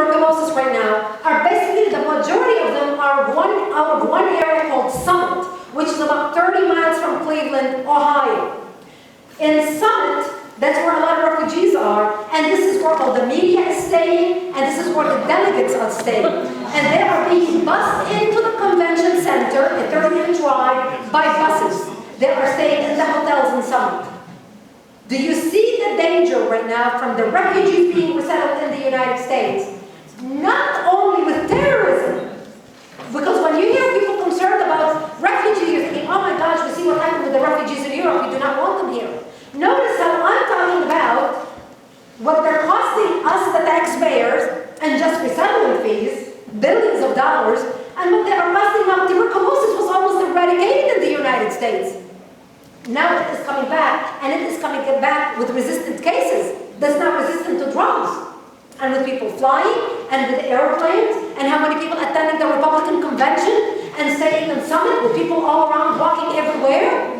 tuberculosis right now are basically, the majority of them are out of one area called Summit, which is about 30 miles from Cleveland, Ohio. In Summit, that's where a lot of refugees are, and this is where all the media is staying, and this is where the delegates are staying. And they are being bused into the convention center, a 30-minute drive, by buses. They are staying in the hotels in Summit. Do you see the danger right now from the refugees being resettled in the United States? Not only with terrorism, because when you hear people concerned about refugees, you're thinking, oh my gosh, we see what happened with the refugees in Europe, we do not want them here. Notice how I'm talking about what they're costing us, the taxpayers, and just resettlement fees, billions of dollars, and what they are costing now. Tuberculosis was almost eradicated in the United States. Now it is coming back, and it is coming back with resistant cases that's not resistant to drugs. And with people flying, and with airplanes, and how many people attending the Republican convention, and staying in Summit, with people all around walking everywhere,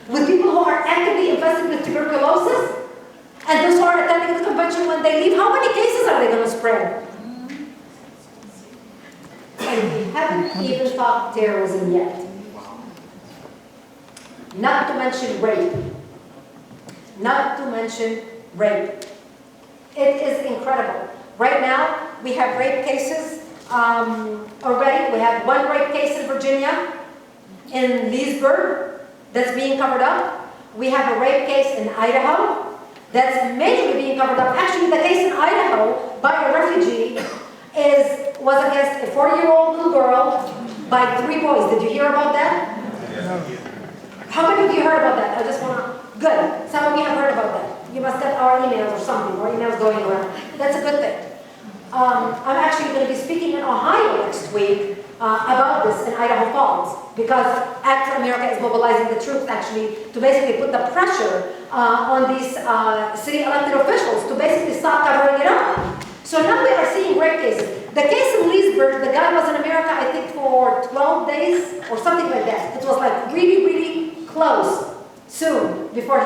with people who are actively infested with tuberculosis, and those who are attending the convention when they leave, how many cases are they going to spread? And we haven't even talked terrorism yet. Not to mention rape. Not to mention rape. It is incredible. Right now, we have rape cases already. We have one rape case in Virginia, in Leesburg, that's being covered up. We have a rape case in Idaho that's majorly being covered up. Actually, the case in Idaho by a refugee was against a 4-year-old little girl by 3 boys. Did you hear about that? How many of you heard about that? I just want to... Good. Some of you have heard about that. You must get our emails or something, or emails going around. That's a good thing. I'm actually going to be speaking in Ohio next week about this in Idaho Falls, because Act for America is mobilizing the troops actually to basically put the pressure on these city elected officials to basically stop covering it up. So now we are seeing rape cases. The case in Leesburg, the guy was in America, I think, for 12 days or something like that. It was like really, really close, soon, before he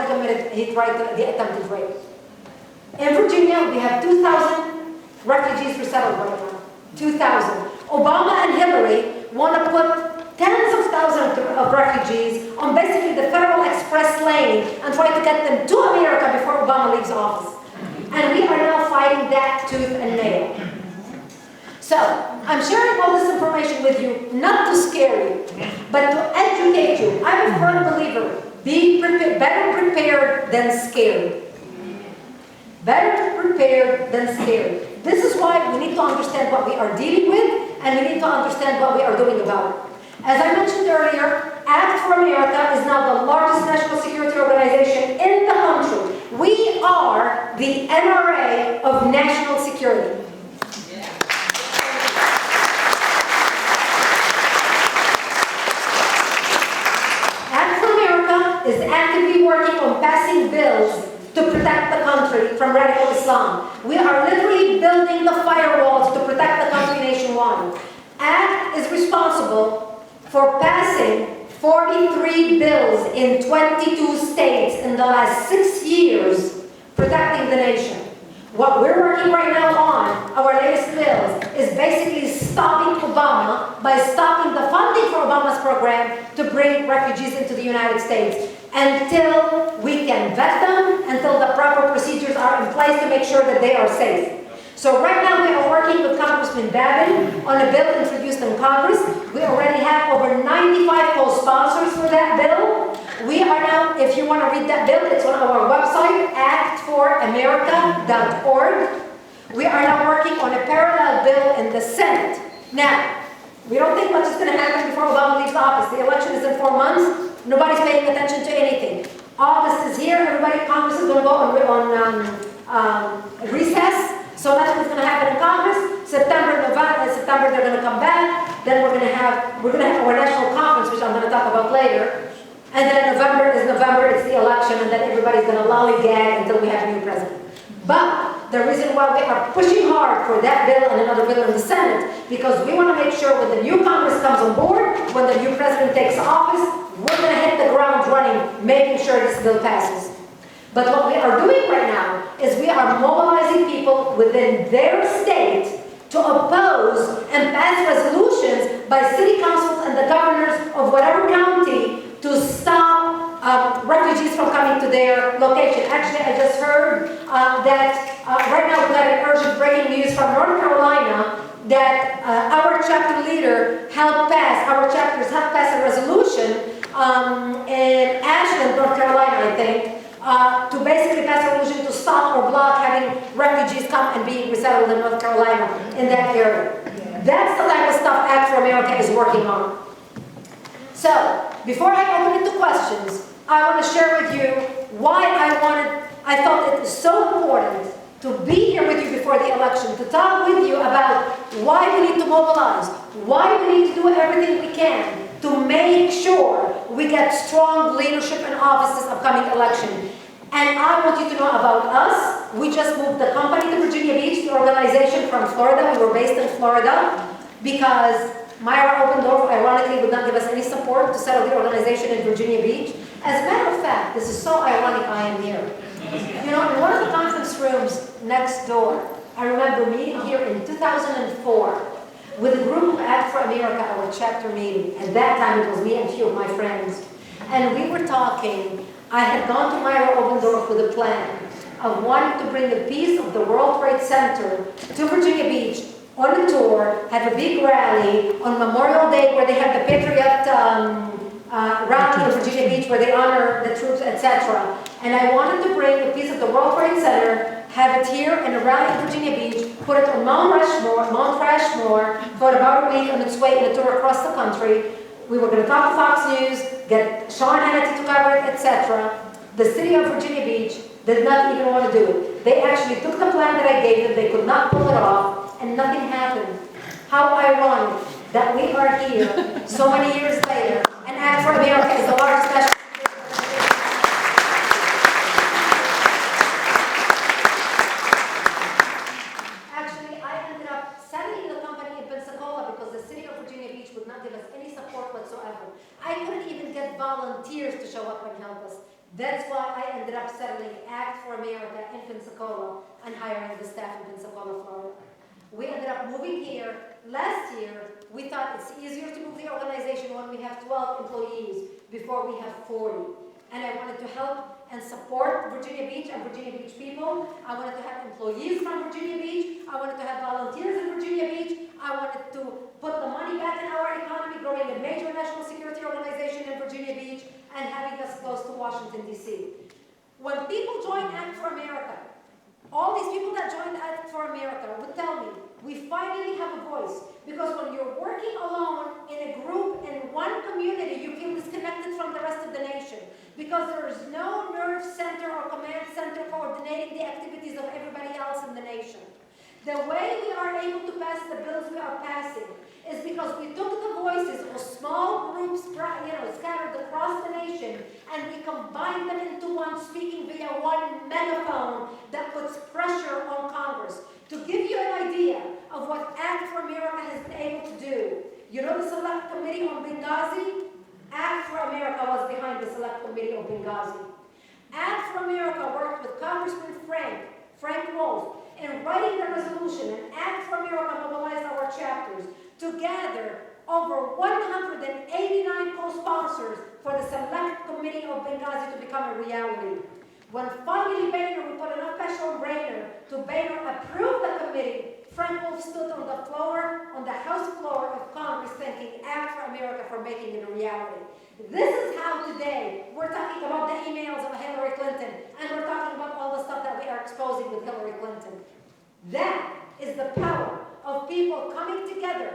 tried the attempted rape. In Virginia, we have 2,000 refugees resettled right now. 2,000. Obama and Hillary want to put tens of thousands of refugees on basically the Federal Express lane and try to get them to America before Obama leaves office. And we are now fighting that tooth and nail. So, I'm sharing all this information with you, not to scare you, but to educate you. I'm a firm believer. Be better prepared than scared. Better prepared than scared. This is why we need to understand what we are dealing with, and we need to understand what we are doing about it. As I mentioned earlier, Act for America is now the largest national security organization in the country. We are the NRA of national security. Is actively working on passing bills to protect the country from radical Islam. We are literally building the firewalls to protect the country nationwide. ACT is responsible for passing 43 bills in 22 states in the last 6 years, protecting the nation. What we're working right now on, our latest bills, is basically stopping Obama by stopping the funding for Obama's program to bring refugees into the United States until we can vet them, until the proper procedures are in place to make sure that they are safe. So right now we are working with Congressman Babin on a bill introduced in Congress. We already have over 95 co-sponsors for that bill. We are now, if you want to read that bill, it's on our website, actforamerica.org. We are now working on a parallel bill in the Senate. Now, we don't think much is going to happen before Obama leaves office. The election is in 4 months. Nobody's paying attention to anything. August is here. Everybody, Congress is going to go on recess. So nothing's going to happen in Congress. September they're going to come back. Then we're going to have our national conference, which I'm going to talk about later. And then November, it's the election, and then everybody's going to lollygag until we have a new president. But the reason why we are pushing hard for that bill and another bill in the Senate, because we want to make sure when the new Congress comes on board, when the new president takes office, we're going to hit the ground running, making sure this bill passes. But what we are doing right now is we are mobilizing people within their state to oppose and pass resolutions by city councils and the governors of whatever county to stop refugees from coming to their location. Actually, I just heard that right now we got an urgent breaking news from North Carolina that our chapter leader helped pass, our chapters helped pass a resolution in Ashland, North Carolina, I think, to basically pass a resolution to stop or block having refugees come and be resettled in North Carolina in that area. That's the type of stuff Act for America is working on. So, before I open it to questions, I want to share with you why I felt it was so important to be here with you before the election, to talk with you about why we need to mobilize, why we need to do everything we can to make sure we get strong leadership in offices upcoming election. And I want you to know about us. We just moved the company to Virginia Beach, the organization from Florida. We were based in Florida because Myra Opendorf, ironically, would not give us any support to settle the organization in Virginia Beach. As a matter of fact, this is so ironic I am here. You know, in one of the conference rooms next door, I remember meeting here in 2004 with a group of Act for America, our chapter meeting. At that time, it was me and a few of my friends. And we were talking. I had gone to Myra Opendorf with a plan of wanting to bring a piece of the World Trade Center to Virginia Beach on a tour, have a big rally on Memorial Day where they have the Patriot rally in Virginia Beach where they honor the troops, etc. And I wanted to bring a piece of the World Trade Center, have it here in a rally in Virginia Beach, put it on Mount Rushmore for about a week on its way in a tour across the country. We were going to talk to Fox News, get Sean Hannity to cover it, etc. The city of Virginia Beach did not even want to do it. They actually took the plan that I gave them, they could not pull it off, and nothing happened. How ironic that we are here so many years later, and Act for America is the largest national Actually, I ended up selling the company in Pensacola because the city of Virginia Beach would not give us any support whatsoever. I couldn't even get volunteers to show up and help us. That's why I ended up settling Act for America in Pensacola and hiring the staff in Pensacola, Florida. We ended up moving here. Last year, we thought it's easier to move the organization when we have 12 employees before we have 40. And I wanted to help and support Virginia Beach and Virginia Beach people. I wanted to have employees from Virginia Beach. I wanted to have volunteers in Virginia Beach. I wanted to put the money back in our economy, growing a major national security organization in Virginia Beach and having us close to Washington, D.C. When people join Act for America, all these people that joined Act for America would tell me, we finally have a voice. Because when you're working alone in a group in one community, you feel disconnected from the rest of the nation. Because there is no nerve center or command center coordinating the activities of everybody else in the nation. The way we are able to pass the bills we are passing is because we took the voices of small groups, scattered across the nation, and we combined them into one, speaking via one megaphone that puts pressure on Congress. To give you an idea of what Act for America has been able to do, you know the Select Committee on Benghazi? Act for America was behind the Select Committee on Benghazi. Act for America worked with Congressman Frank Wolf, in writing the resolution, and Act for America mobilized our chapters to gather over 189 co-sponsors for the Select Committee of Benghazi to become a reality. When finally Boehner, we put enough pressure on Boehner approve the committee, Frank Wolf stood on the House floor of Congress thanking Act for America for making it a reality. This is how today we're talking about the emails of Hillary Clinton, and we're talking about all the stuff that we are exposing with Hillary Clinton. That is the power of people coming together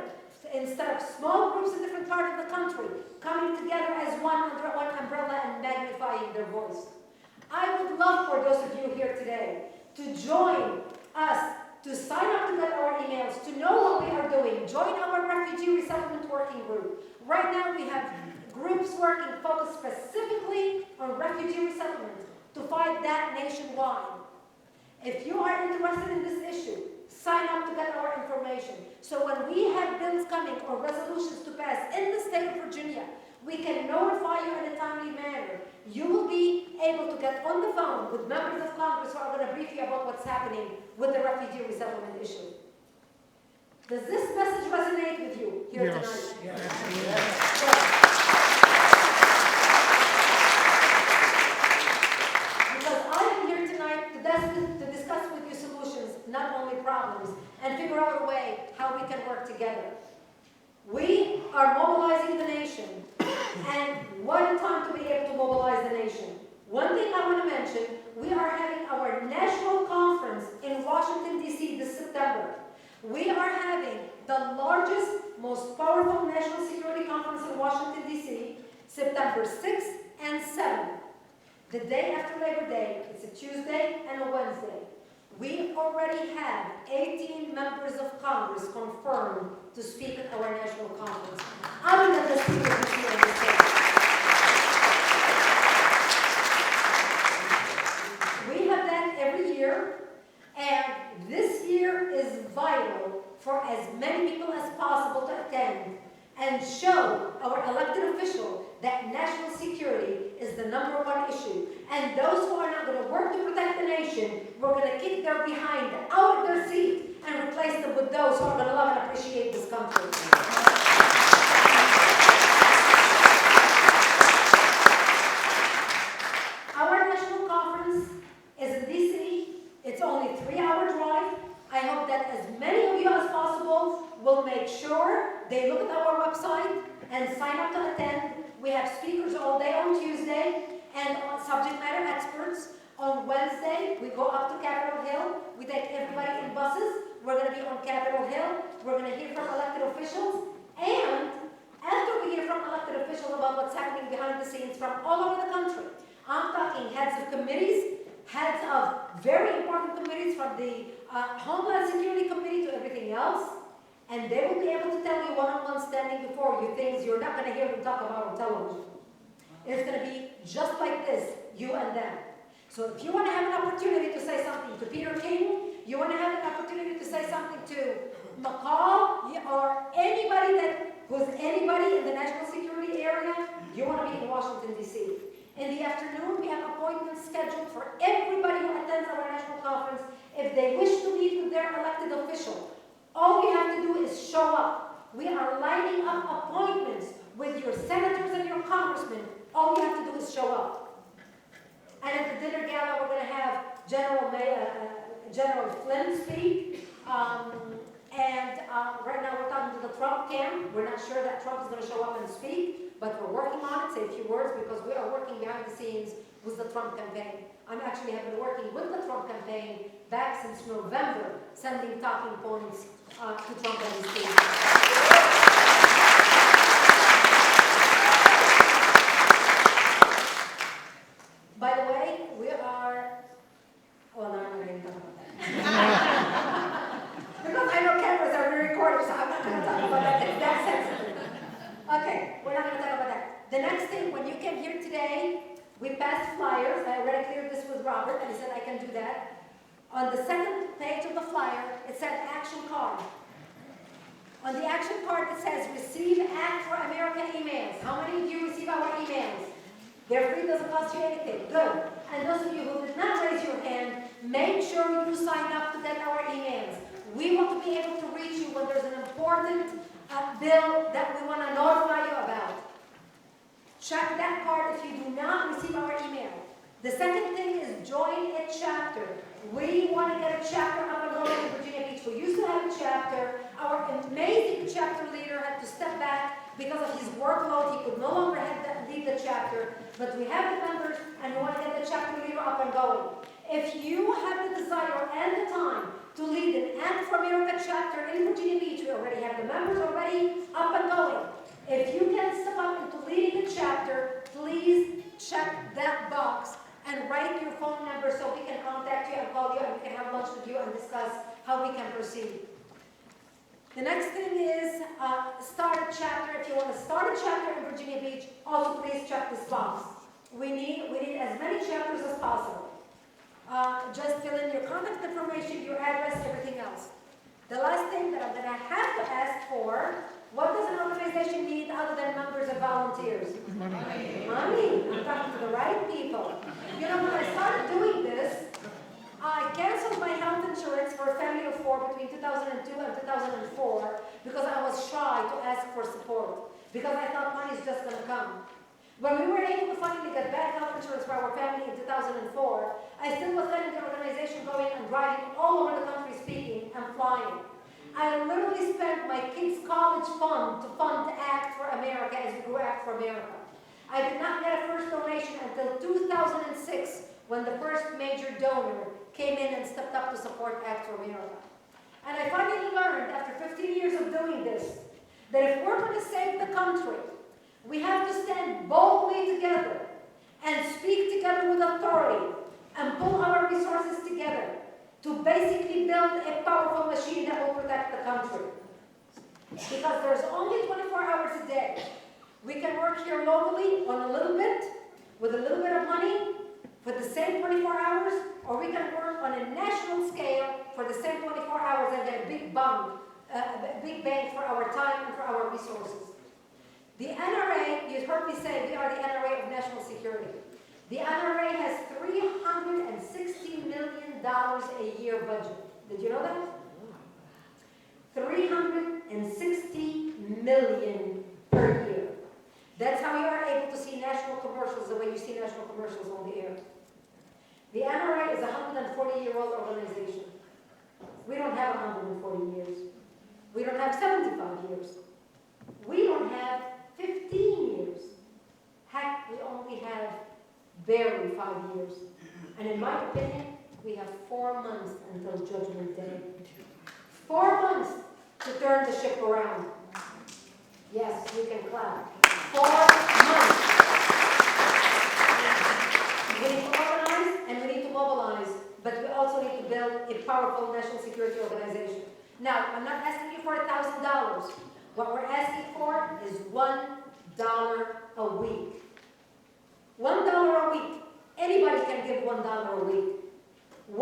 instead of small groups in different parts of the country, coming together as one under one umbrella and magnifying their voice. I would love for those of you here today to join us, to sign up to get our emails, to know what we are doing. Join our Refugee Resettlement Working Group. Right now we have groups working focused specifically on refugee resettlement to fight that nationwide. If you are interested in this issue, sign up to get our information. So when we have bills coming or resolutions to pass in the state of Virginia, we can notify you in a timely manner. You will be able to get on the phone with members of Congress who are going to brief you about what's happening with the refugee resettlement issue. Does this message resonate with you here tonight? Yes. Because I'm here tonight to discuss with you solutions, not only problems, and figure out a way how we can work together. We are mobilizing the nation, and what a time to be able to mobilize the nation. One thing I want to mention, we are having our national conference in Washington, D.C. this September. We are having the largest, most powerful national security conference in Washington, D.C., September 6th and 7th. The day after Labor Day, it's a Tuesday and a Wednesday. We already have 18 members of Congress confirmed to speak at our national conference, other than the speakers you see on the stage. We have that every year, and this year is vital for as many people as possible to attend and show our elected official that national security is the #1 issue. And those who are not going to work to protect the nation, we're going to kick their behind out of their seat and replace them with those who are going to love and appreciate this country. Our national conference is in D.C. It's only a 3-hour drive. I hope that as many of you as possible will make sure they look at our website and sign up to attend. We have speakers all day on Tuesday and subject matter experts. On Wednesday, we go up to Capitol Hill. We take everybody in buses. We're going to be on Capitol Hill. We're going to hear from elected officials. And after we hear from elected officials about what's happening behind the scenes from all over the country, I'm talking heads of committees, heads of very important committees, from the Homeland Security Committee to everything else. And they will be able to tell you one-on-one standing before you things you're not going to hear them talk about on television. It's going to be just like this, you and them. So if you want to have an opportunity to say something to Peter King, you want to have an opportunity to say something to McCall, or anybody who's anybody in the national security area, you want to be in Washington, D.C. In the afternoon, we have appointments scheduled for everybody who attends our national conference. If they wish to meet with their elected official, all we have to do is show up. We are lining up appointments with your senators and your congressmen. All you have to do is show up. And at the dinner gala, we're going to have General Flynn speak. Right now we're talking to the Trump camp. We're not sure that Trump is going to show up and speak, but we're working on it, say a few words, because we are working behind the scenes with the Trump campaign. I'm actually have been working with the Trump campaign back since November, sending talking points to Trump and his team. By the way, we are, well, no, I'm not going to talk about that. Because I know cameras are being recorded, so I'm not going to talk about that. It's that sensitive. Okay, we're not going to talk about that. The next thing, when you came here today, we passed flyers. I already cleared this with Robert, and he said I can do that. On the second page of the flyer, it said action card. On the action card, it says receive Act for America emails. How many of you receive our emails? They're free, doesn't cost you anything. Good. And those of you who did not raise your hand, make sure you sign up to get our emails. We want to be able to reach you when there's an important bill that we want to notify you about. Check that card if you do not receive our email. The second thing is join a chapter. We want to get a chapter up and going in Virginia Beach. We used to have a chapter. Our amazing chapter leader had to step back because of his workload. He could no longer lead the chapter. But we have the members, and we want to get the chapter leader up and going. If you have the desire and the time to lead an Act for America chapter in Virginia Beach, we already have the members already up and going. If you can step up into leading a chapter, please check that box and write your phone number so we can contact you and call you and we can have lunch with you and discuss how we can proceed. The next thing is start a chapter. If you want to start a chapter in Virginia Beach, also please check this box. We need as many chapters as possible. Just fill in your contact information, your address, everything else. The last thing that I'm going to have to ask for, what does an organization need other than members and volunteers? Money. Money. I'm talking to the right people. You know, when I started doing this, I canceled my health insurance for a family of 4 between 2002 and 2004. ask for support because I thought money is just going to come. When we were able to finally get back health insurance for our family in 2004, I still was letting the organization going and driving all over the country speaking and flying. I literally spent my kids' college fund to fund Act for America as we grew Act for America. I did not get a first donation until 2006 when the first major donor came in and stepped up to support Act for America. And I finally learned after 15 years of doing this that if we're going to save the country, we have to stand boldly together and speak together with authority and pull our resources together to basically build a powerful machine that will protect the country. Because there's only 24 hours a day. We can work here locally on a little bit, with a little bit of money, for the same 24 hours, or we can work on a national scale for the same 24 hours and get a big bang for our time and for our resources. The NRA, you heard me say we are the NRA of national security. The NRA has $360 million a year budget. Did you know that? $360 million per year. That's how you are able to see national commercials the way you see national commercials on the air. The NRA is a 140-year-old organization. We don't have 140 years. We don't have 75 years. We don't have 15 years. Heck, we only have barely 5 years. And in my opinion, we have 4 months until Judgment Day. 4 months to turn the ship around. Yes, you can clap. 4 months. We need to organize and we need to mobilize, but we also need to build a powerful national security organization. Now, I'm not asking you for $1,000. What we're asking for is $1 a week. $1 a week. Anybody can give $1 a week. $1 a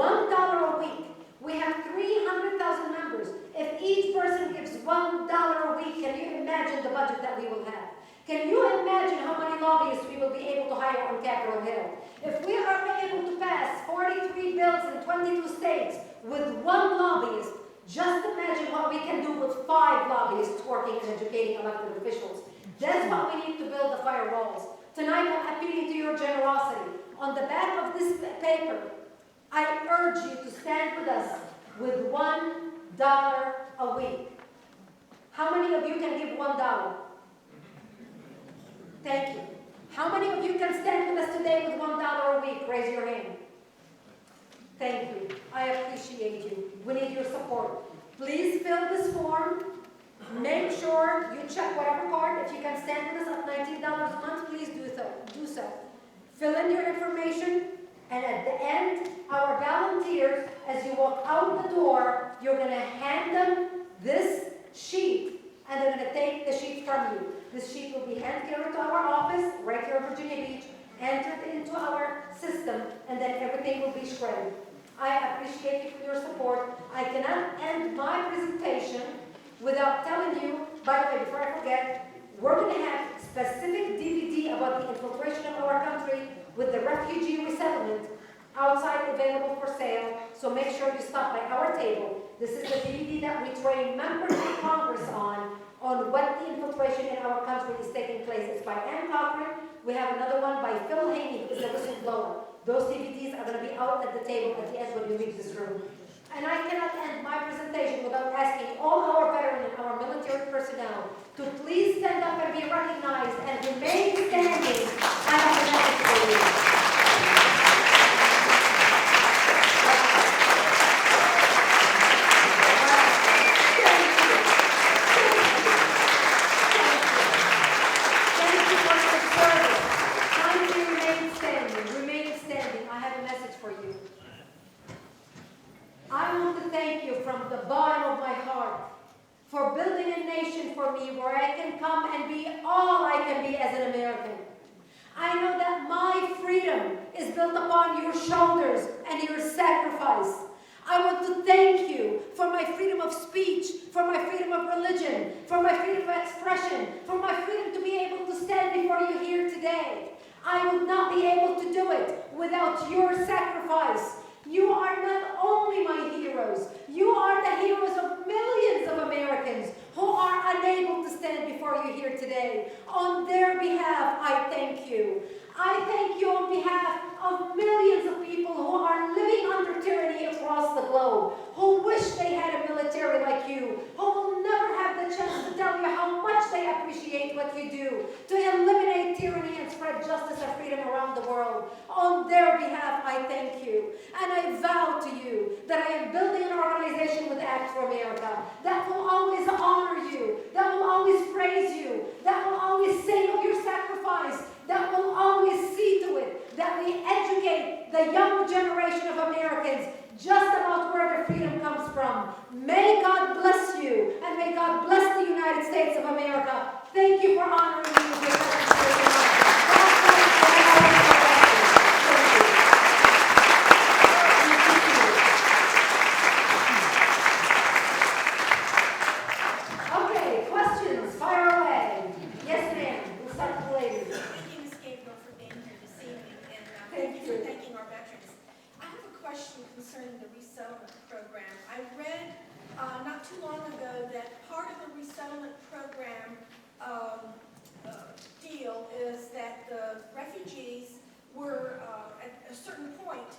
week. We have 300,000 members. If each person gives $1 a week, can you imagine the budget that we will have? Can you imagine how many lobbyists we will be able to hire on Capitol Hill? If we are able to pass 43 bills in 22 states with 1 lobbyist, just imagine what we can do with 5 lobbyists working and educating elected officials. That's what we need to build the firewalls. Tonight, I'm appealing to your generosity. On the back of this paper, I urge you to stand with us with $1 a week. How many of you can give $1? Thank you. How many of you can stand with us today with $1 a week? Raise your hand. Thank you. I appreciate you. We need your support. Please fill this form. Make sure you check whatever card. If you can stand with us at $19 a month, please do so. Fill in your information, and at the end, our volunteers, as you walk out the door, you're going to hand them this sheet, and they're going to take the sheet from you. This sheet will be hand-carried to our office, right here in Virginia Beach, entered into our system, and then everything will be shredded. I appreciate you for your support. I cannot end my presentation without telling you, by the way, before I forget, we're going to have specific DVD about the infiltration of our country with the refugee resettlement outside available for sale. So make sure you stop by our table. This is the DVD that we train members of Congress on what the infiltration in our country is taking place. It's by Ann Cochran. We have another one by Phil Haney, who is the whistleblower. Those DVDs are going to be out at the table at the end when you leave this room. And I cannot end my presentation without asking all our veteran and our military personnel to please stand up and be recognized and remain standing. I have a message for you. From the bottom of my heart for building a nation for me where I can come and be all I can be as an American. I know that my freedom is built upon your shoulders and your sacrifice. I want to thank you for my freedom of speech, for my freedom of religion, for my freedom of expression, for my freedom to be able to stand before you here today. I would not be able to do it without your sacrifice. You are not only my heroes, you are the heroes of millions of Americans who are unable to stand today. On their behalf, I thank you. I thank you on behalf of millions of people who are living under tyranny across the globe, who wish they had a military like you, who will never have the chance to tell you how much they appreciate what you do to eliminate tyranny and spread justice and freedom around the world. On their behalf, I thank you. And I vow to you that I am building an organization with Act for America that will always honor you, that will always praise you, that will always sing of your sacrifice, that will always see to it that we educate the young generation of Americans just about where their freedom comes from. May God bless you, and may God bless the United States of America. Thank you for honoring me with your presentation. Okay, questions? Fire away. Yes, ma'am. We'll start with the ladies. Thank you, Ms. Gabriel, for being here this evening, and Thank thank you for thanking our veterans. I have a question concerning the resettlement program. I read not too long ago that part of the resettlement program deal is that the refugees were, at a certain point,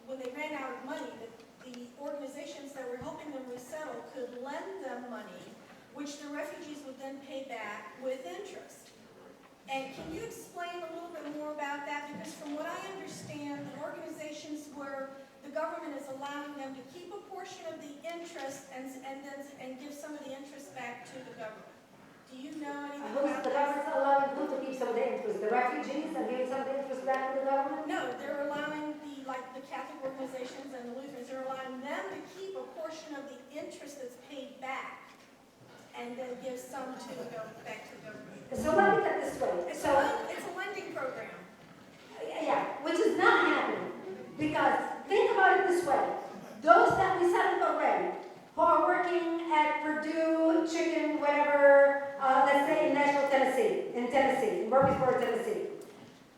when they ran out of money, that the organizations that were helping them resettle could lend them money, which the refugees would then pay back with interest. And can you explain a little bit more about that? Because from what I understand, the organizations where the government is allowing them to keep a portion of the interest and give some of the interest back to the government. Do you know anything about The this? government's allowing who to keep some of the interest? The refugees are giving some of the interest back to the government? No, they're allowing the Catholic organizations and the Lutherans, they're allowing them to keep a portion of the interest that's paid back and then give some to go back to the government. So let me get this way. It's a lending program. Yeah, which is not happening. Because think about it this way. Those that we settled already, who are working at Purdue, Chicken, whatever, let's say in Nashville, Tennessee, in Murfreesboro, Tennessee.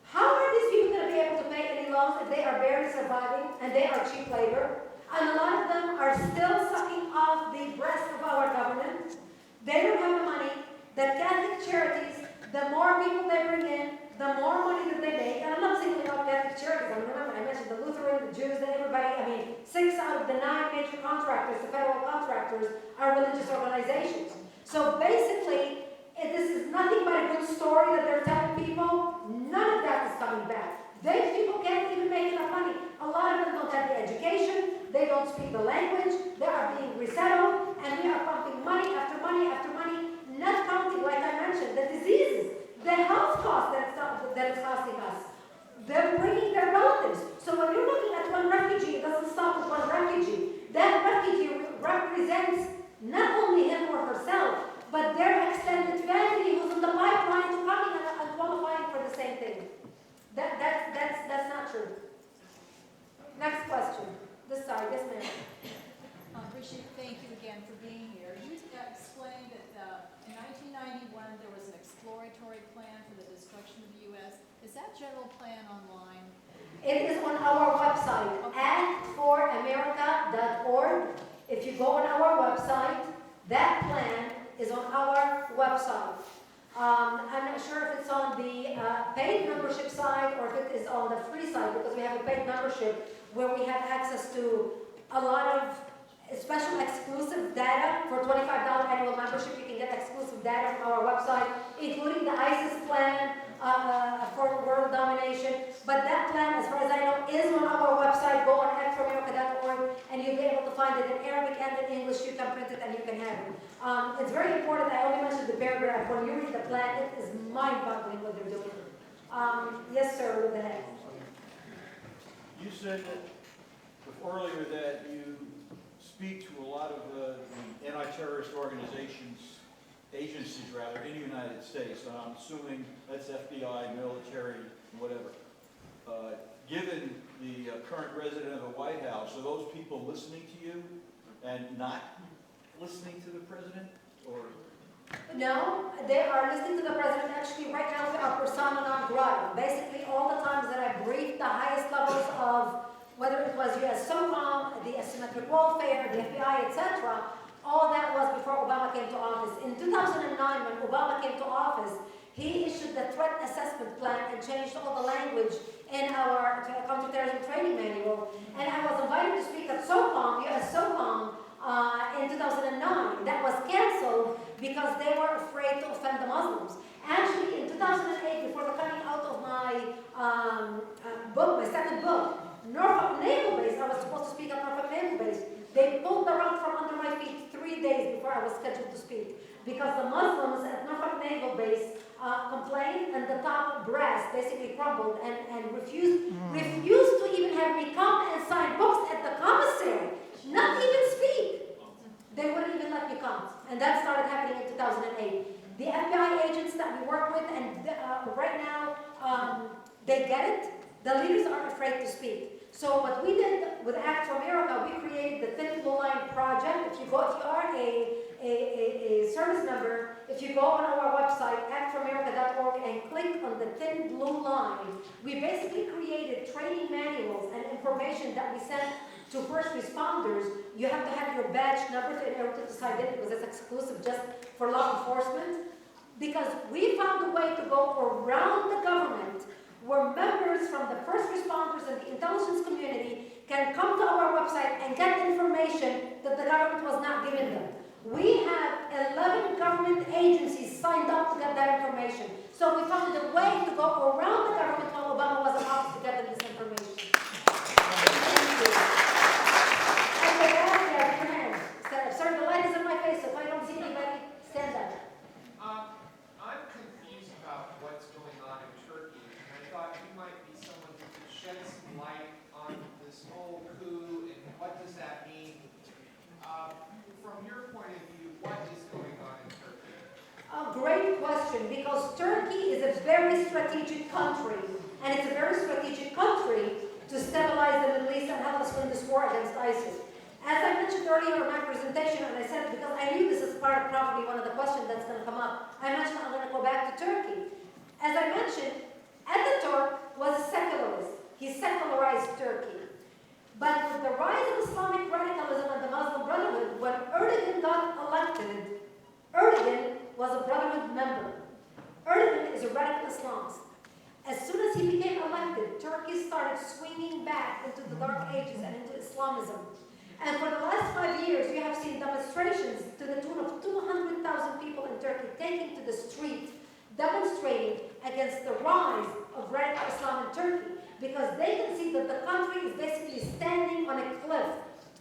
How are these people going to be able to pay any loans if they are barely surviving and they are cheap labor? And a lot of them are still sucking off the breast of our government. They don't have the money. The Catholic charities, the more people they bring in, the more money that they make. And I'm not singling out Catholic charities. I mean, remember, I mentioned the Lutheran, the Jews, everybody. 6 out of the 9 major contractors, the federal contractors, are religious organizations. So basically, this is nothing but a good story that they're telling people. None of that is coming back. These people can't even make enough money. A lot of them don't have the education. They don't speak the language. They are being resettled. And we are pumping money after money after money, not counting, like I mentioned, the diseases, the health costs that it's costing us. They're bringing their relatives. So when you're looking at one refugee, it doesn't stop with one refugee. That refugee represents not only him or herself, but their extended family who's in the pipeline to coming and qualifying for the same thing. That's not true. Next question. This side, yes ma'am. Brigitte, thank you again for being here. You explained that in 1991 there was an exploratory plan for the destruction of the U.S. Is that general plan online? It is on our website, actforamerica.org. If you go on our website, that plan is on our website. I'm not sure if it's on the paid membership side or if it is on the free side, because we have a paid membership where we have access to a lot of special exclusive data. For $25 annual membership, you can get exclusive data from our website, including the ISIS plan for world domination. But that plan, as far as I know, is on our website. Go on actforamerica.org and you'll be able to find it in Arabic and in English. You can print it and you can have it. It's very important. I only mentioned the paragraph. When you read the plan, it is mind-boggling what they're doing. Yes, sir, with the head. You said that earlier that you speak to a lot of the anti-terrorist agencies rather, in the United States. And I'm assuming that's FBI, military, whatever. Given the current resident of the White House, are those people listening to you and not listening to the president? Or? No, they are listening to the president. Actually, right now we are persona non grata. Basically, all the times that I briefed the highest levels of, whether it was U.S. SOCOM, the asymmetric warfare, the FBI, etc., all that was before Obama came to office. In 2009, when Obama came He issued the threat assessment plan and changed all the language in our counterterrorism training manual. And I was invited to speak at SOCOM, US SOCOM, in 2009. That was canceled because they were afraid to offend the Muslims. Actually, in 2008, before the coming out of my book, my second book, Norfolk Naval Base, I was supposed to speak at Norfolk Naval Base. They pulled the rug from under my feet 3 days before I was scheduled to speak because the Muslims at Norfolk Naval Base complained, and the top brass basically crumbled and refused to even have me come and sign books at the commissary, not even speak. They wouldn't even let me come, and that started happening in 2008. The FBI agents that we work with, and right now, they get it. The leaders are afraid to speak. So what we did with Act for America, we created the Thin Blue Line Project. If you are a service member, if you go on our website, actforamerica.org, and click on the Thin Blue Line, we basically created training manuals and information that we sent to first responders. You have to have your badge number in order to sign in because it's exclusive just for law enforcement. Because we found a way to go around the government where members from the first responders and the intelligence community can come to our website and get information that the government was not giving them. We have 11 government agencies signed up to get that information. So we found a way to go around the government while Obama was in office to get them this information. Thank you. And with that, yeah, your hands. Sorry, the light is in my face, so if I don't see anybody, stand up. I'm confused about what's going on in Turkey, and I thought you might be someone who could shed some light on this whole coup and what does that mean? From your point of view, what is going on in Turkey? A great question, because Turkey is a very strategic country, and it's a very strategic country to stabilize the Middle East and help us win this war against ISIS. As I mentioned earlier in my presentation, and I said it because I knew this is part of probably one of the questions that's going to come up, I mentioned I'm going to go back to Turkey. As I mentioned, Ataturk was a secularist. He secularized Turkey. But with the rise of Islamic radicalism and the Muslim Brotherhood, when Erdogan got elected, Erdogan was a Brotherhood member. Erdogan is a radical Islamist. As soon as he became elected, Turkey started swinging back into the Dark Ages and into Islamism. And for the last 5 years, you have seen demonstrations to the tune of 200,000 people in Turkey taking to the street, demonstrating against the rise of radical Islam in Turkey, because they can see that the country is basically standing on a cliff.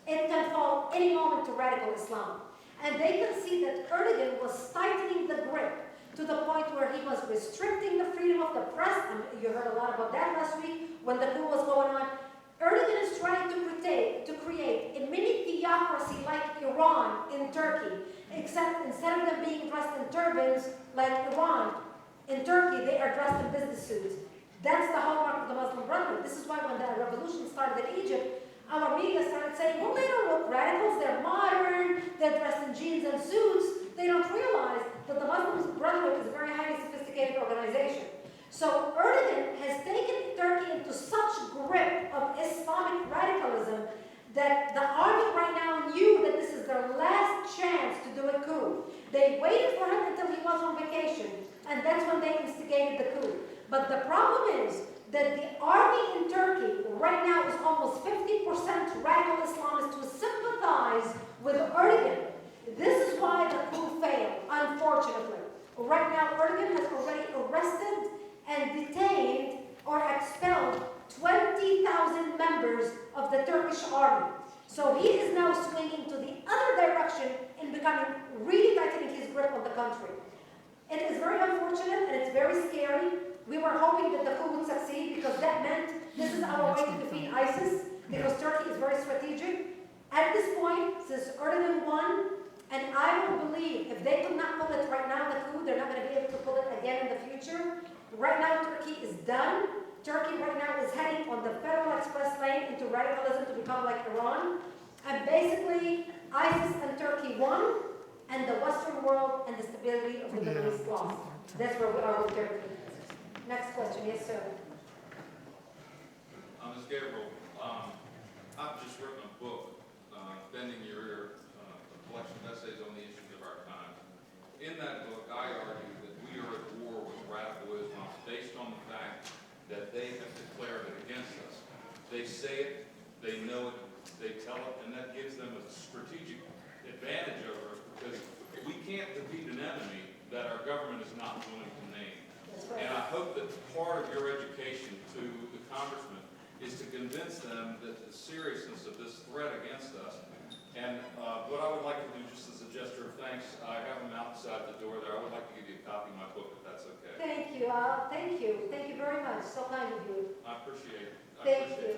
It can fall any moment to radical Islam. And they can see that Erdogan was tightening the grip to the point where he was restricting the freedom of the press, and you heard a lot about that last week when the coup was going on. Erdogan is trying to create a mini theocracy like Iran in Turkey, except instead of them being dressed in turbans like Iran, in Turkey they are dressed in business suits. That's the hallmark of the Muslim Brotherhood. This is why when the revolution started in Egypt, our media started saying, well, they don't look radicals, they're modern, they're dressed in jeans and suits. They don't realize that the Muslim Brotherhood is a very highly sophisticated organization. So Erdogan has taken Turkey into such grip of Islamic radicalism that the army right now knew that this is their last chance to do a coup. They waited for him until he was on vacation, and that's when they instigated the coup. But the problem is that the army in Turkey right now is almost 50% radical Islamists who sympathize with Erdogan. This is why the coup failed, unfortunately. Right now, Erdogan has already arrested and detained or expelled 20,000 members of the Turkish army. So he is now swinging to the other direction in becoming really tightening his grip on the country. It is very unfortunate and it's very scary. We were hoping that the coup would succeed because that meant this is our way to defeat ISIS, because Turkey is very strategic. At this point, since Erdogan won, and I don't believe if they could not pull it right now, the coup, they're not going to be able to pull it again in the future. Right now, Turkey is done. Turkey right now is heading on the Federal Express lane into radicalism to become like Iran. And basically, ISIS and Turkey won, and the Western world and the stability of the Middle East lost. That's where we are with Turkey. Next question. Yes, sir. Ms. Gabriel, I've just written a book, Bending Your Ear, a collection of essays on the issues of our time. In that book, I argue that we are at war with that part of your education to the congressman is to convince them that the seriousness of this threat against us. And what I would like to do, just as a gesture of thanks, I have them outside the door there. I would like to give you a copy of my book, if that's okay. Thank you, thank you very much, so kind of you. I appreciate it. Thank you.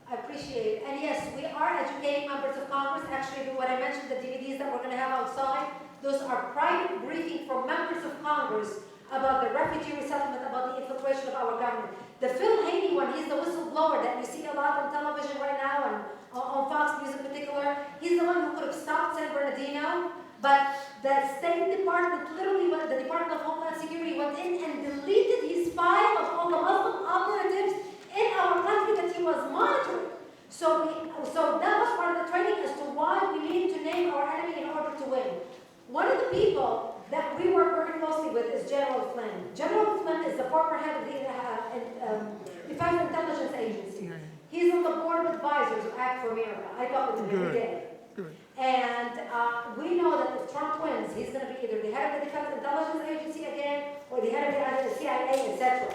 I appreciate it. And yes, we are educating members of Congress. Actually, what I mentioned, the DVDs that we're going to have outside, those are private briefing for members of Congress about the refugee resettlement, about the infiltration of our government. The Phil Haney one, he's the whistleblower that you see a lot on television right now and on Fox News in particular. He's the one who could have stopped San Bernardino, but the State Department, literally the Department of Homeland Security went in and deleted his file of all the Muslim operatives in our country that he was monitoring. So that was part of the training as to why we need to name our enemy in order to win. One of the people that we work very closely with is General Flynn. General Flynn is the former head of the Defense Intelligence Agency. He's on the board of advisors of Act for America. I talk with him every day. And we know that if Trump wins, he's going to be either the head of the Defense Intelligence Agency again, or the head of the CIA, etc.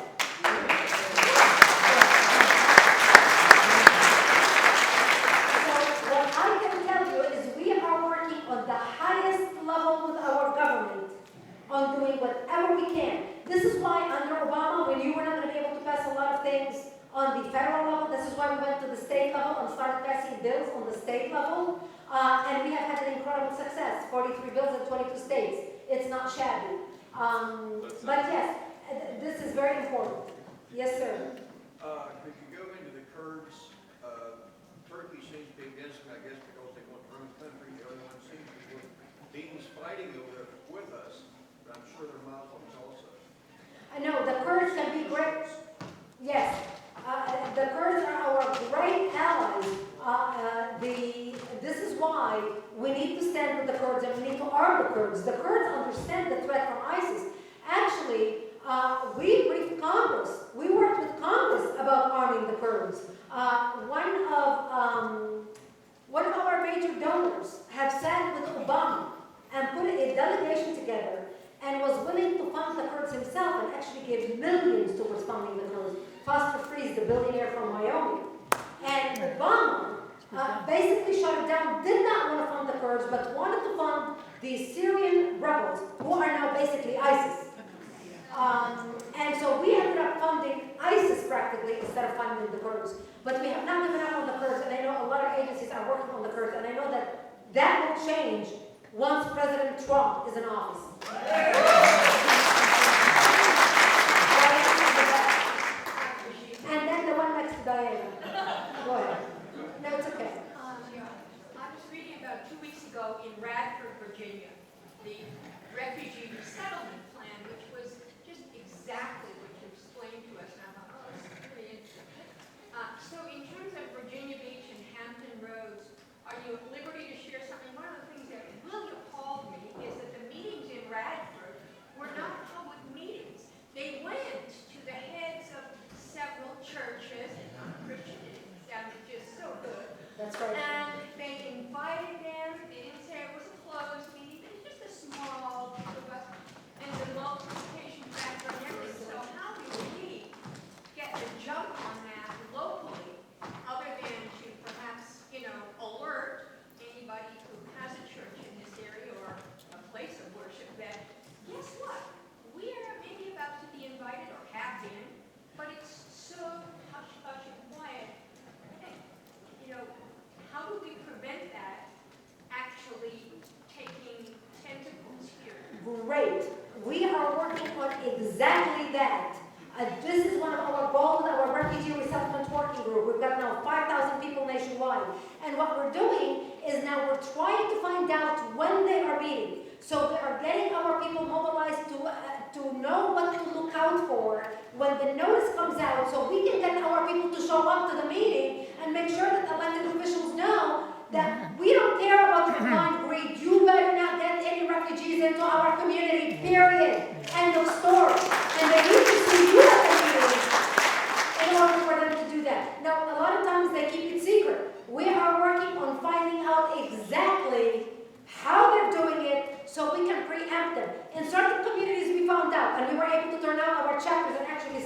On doing whatever we can. This is why under Obama, when you were not going to be able to pass a lot of things on the federal level, this is why we went to the state level and started passing bills on the state level. And we have had an incredible success, 43 bills in 22 states. It's not shabby. But yes, this is very important. Yes, sir. If you go into the Kurds, Turkey seems to be against them, I guess, because they want their own country. The other one seems to be beings fighting over there with us. I'm sure they're Muslims also. I know, the Kurds can be great. Yes, the Kurds are our great allies. This is why we need to stand with the Kurds and we need to arm the Kurds. The Kurds understand the threat from ISIS. Actually, we briefed Congress. We worked with Congress about arming the Kurds. One of our major donors have sat with Obama and put a delegation together and was willing to fund the Kurds himself and actually gave millions towards funding the Kurds. Foster Friess, the billionaire from Wyoming. And Obama basically shut it down, did not want to fund the Kurds, but wanted to fund the Syrian rebels, who are now basically ISIS. And so we ended up funding ISIS practically instead of funding the Kurds. But we have not given up on the Kurds, and I know a lot of agencies are working on the Kurds, and I know that will change once President Trump is in office. And then the one next to Diana. Go ahead. No, it's okay. I was reading about 2 weeks ago in Radford, Virginia, the refugee resettlement plan, which was just exactly what you explained to us. And I thought, oh, this is really interesting. So in terms of Virginia Beach and Hampton Roads, are you at liberty to share something? One of the things that really appalled me is that the meetings in Radford were not public meetings. They went to the heads of several churches and Christians. That was just so good. That's right. And they invited them. They didn't say it was a closed meeting. It was just a small group of us. And the multiplication factor and everything. So how do we get the jump on that locally, other than to perhaps, alert anybody who has a church in this area or a place of worship that, guess what? We are maybe about to be invited or have been, but it's so hush hush and quiet. How do we prevent that actually taking tentacles here? Great. We are working on exactly that. This is one of our goals, our refugee resettlement working group. We've got now 5,000 people nationwide. And what we're doing is now we're trying to find out when they are meeting. So we are getting our people mobilized to know what to look out for when the notice comes out, so we can get our people to show up to the meeting and make sure that elected officials know that we don't care about your blind greed. You better not get any refugees into our community, period. End of story. And they need to see you at the meeting in order for them to do that. Now, a lot of times they keep it secret. We are working on finding out exactly how they're doing it so we can preempt them. In certain communities we found out, and we were able to turn out our chapters and actually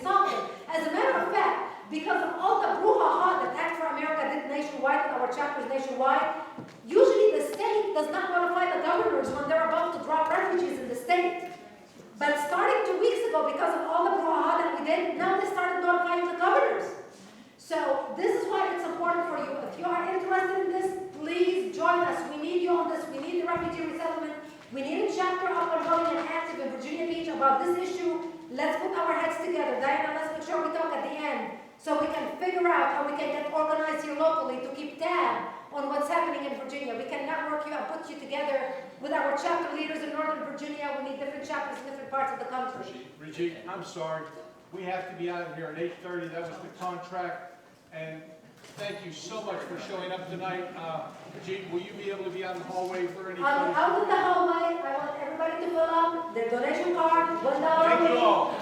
chapters nationwide, usually the state does not notify the governors when they're about to drop refugees in the state. But starting 2 weeks ago, because of all the brouhaha that we did, now they started notifying the governors. So this is why it's important for you. If you are interested in this, please join us. We need you on this. We need the refugee resettlement. We need a chapter up and running and active in Virginia Beach about this issue. Let's put our heads together. Diana, let's make sure we talk at the end so we can figure out how we can get organized here locally to keep tab on what's happening in Virginia. We can network you and put you together with our chapter leaders in Northern Virginia. We need different chapters in different parts of the country. Brigitte, I'm sorry. We have to be out of here at 8:30. That was the contract. And thank you so much for showing up tonight. Brigitte, will you be able to be out in the hallway for any? Out in the hallway, I want everybody to fill out their donation card, $1. Thank you all.